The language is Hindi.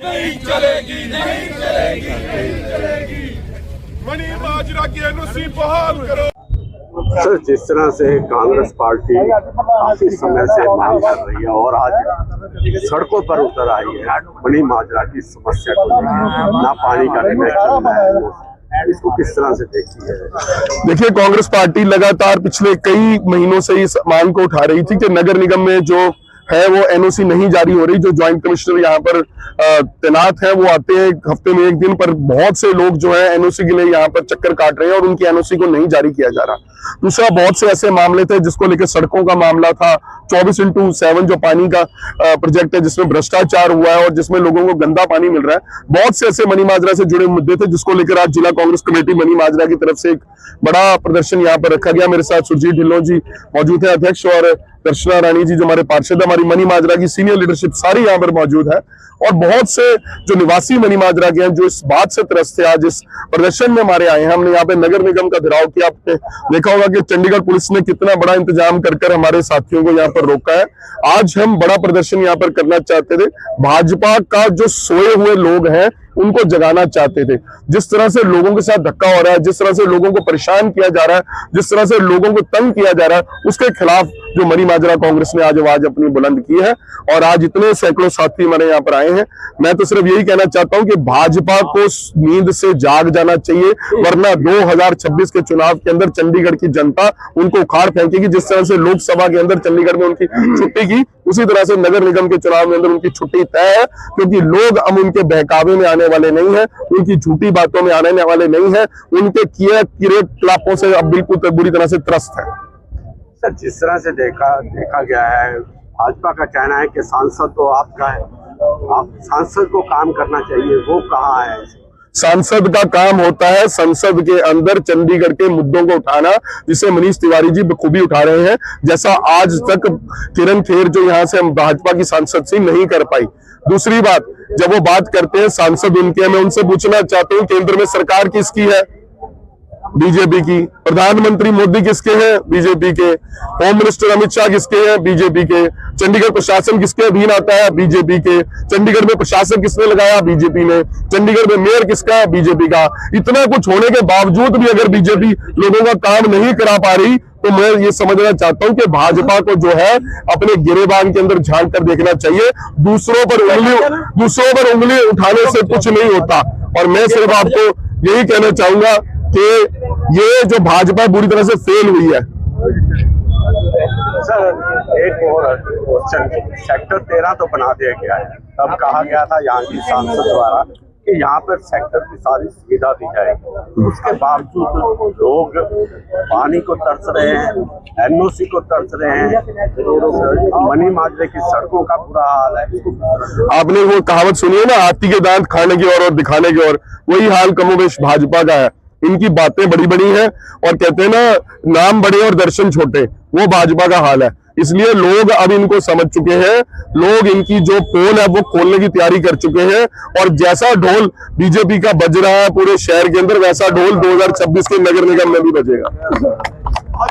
नहीं चलेगी, नहीं चलेगी, नहीं चलेगी। मनी माजरा की एनओसी बहाल करो। सर, जिस तरह से कांग्रेस पार्टी काफी समय से मांग कर रही है और आज सड़कों पर उतर आई है मनी माजरा की समस्या को लेकर, ना पानी का कनेक्शन है, इसको किस तरह से देखती है? देखिए, कांग्रेस पार्टी लगातार पिछले कई महीनों से इस मांग को उठा रही थी कि नगर निगम में जो है वो एनओसी नहीं जारी हो रही। जो ज्वाइंट कमिश्नर यहाँ पर तैनात है वो आते हैं हफ्ते में एक दिन, पर बहुत से लोग जो है एनओसी के लिए यहाँ पर चक्कर काट रहे हैं और उनकी एनओसी को नहीं जारी किया जा रहा। दूसरा, बहुत से ऐसे मामले थे जिसको लेकर सड़कों का मामला था, 24/7 जो पानी का प्रोजेक्ट है जिसमें भ्रष्टाचार हुआ है और जिसमें लोगों को गंदा पानी मिल रहा है। बहुत से ऐसे मनी माजरा से जुड़े मुद्दे थे जिसको लेकर आज जिला कांग्रेस कमेटी मनी माजरा की तरफ से एक बड़ा प्रदर्शन यहाँ पर रखा गया। मेरे साथ सुरजीत ढिल्लों जी मौजूद है, अध्यक्ष, और दर्शना रानी जी जो हमारे पार्षद, हमारी मनी माजरा की सीनियर लीडरशिप सारी यहाँ पर मौजूद है। और बहुत से जो निवासी मनी माजरा के हैं जो इस बात से त्रस्त थे, आज इस प्रदर्शन में हमारे आए हैं। हमने यहाँ पे नगर निगम का घेराव किया। आपने देखा होगा कि चंडीगढ़ पुलिस ने कितना बड़ा इंतजाम कर हमारे साथियों को यहाँ पर रोका है। आज हम बड़ा प्रदर्शन यहाँ पर करना चाहते थे। भाजपा का जो सोए हुए लोग हैं उनको जगाना चाहते थे। जिस तरह से लोगों के साथ धक्का हो रहा है, जिस तरह से लोगों को परेशान किया जा रहा है, जिस तरह से लोगों को तंग किया जा रहा है, उसके खिलाफ जो मनी माजरा कांग्रेस ने आज आवाज अपनी बुलंद की है। और आज इतने सैकड़ों साथी हमारे यहाँ पर आए हैं। मैं तो सिर्फ यही कहना चाहता हूं कि भाजपा को नींद से जाग जाना चाहिए, वरना 2026 के चुनाव के अंदर चंडीगढ़ की जनता उनको उखाड़ फेंकेगी। जिस तरह से लोकसभा के अंदर चंडीगढ़ में उनकी छुट्टी की, उसी तरह से नगर निगम के चुनाव में अंदर उनकी छुट्टी तय है, क्योंकि लोग अब उनके बहकावे में आने वाले नहीं है, उनकी झूठी बातों में आने वाले नहीं है, उनके किए क्रियाकलापों से अब बिल्कुल बुरी तरह से त्रस्त है। सर, जिस तरह से देखा गया है, भाजपा का कहना है कि सांसद तो आपका है, आप सांसद को काम करना चाहिए, वो कहाँ है? सांसद का काम होता है संसद के अंदर चंडीगढ़ के मुद्दों को उठाना, जिसे मनीष तिवारी जी बखूबी उठा रहे हैं, जैसा आज तक किरण खेर जो यहाँ से भाजपा की सांसद से नहीं कर पाई। दूसरी बात, जब वो बात करते हैं सांसद उनके, मैं उनसे पूछना चाहता हूँ केंद्र में सरकार किसकी है? बीजेपी की। प्रधानमंत्री मोदी किसके हैं? बीजेपी के। होम मिनिस्टर अमित शाह किसके हैं? बीजेपी के। चंडीगढ़ प्रशासन किसके अधीन आता है? बीजेपी के। चंडीगढ़ में प्रशासन किसने लगाया? बीजेपी ने। चंडीगढ़ में मेयर किसका है? बीजेपी का। इतना कुछ होने के बावजूद भी अगर बीजेपी लोगों का काम नहीं करा पा रही, तो मैं ये समझना चाहता हूं कि भाजपा को जो है अपने गिरेबान के अंदर झांक कर देखना चाहिए। दूसरों पर उंगली उठाने से कुछ नहीं होता। और मैं सिर्फ आपको यही कहना चाहूंगा कि ये जो भाजपा बुरी तरह से फेल हुई है। सर, एक और क्वेश्चन, सेक्टर 13 तो बना दिया गया है, तब कहा गया था यहाँ की सांसद द्वारा कि यहाँ पर सेक्टर की सारी सुविधा दी जाएगी, उसके बावजूद लोग पानी को तरस रहे हैं, एनओसी को तरस रहे हैं, मनी माजरे की सड़कों का बुरा हाल है। आपने वो कहावत सुनी है ना, हाथी के दांत खाने की और दिखाने की ओर, वही हाल कमोबेश भाजपा का है। इनकी बातें बड़ी बड़ी हैं और कहते हैं ना, नाम बड़े और दर्शन छोटे, वो भाजपा का हाल है। इसलिए लोग अब इनको समझ चुके हैं, लोग इनकी जो पोल है वो खोलने की तैयारी कर चुके हैं। और जैसा ढोल बीजेपी का बज रहा है पूरे शहर के अंदर, वैसा ढोल 2026 के नगर निगम में भी बजेगा।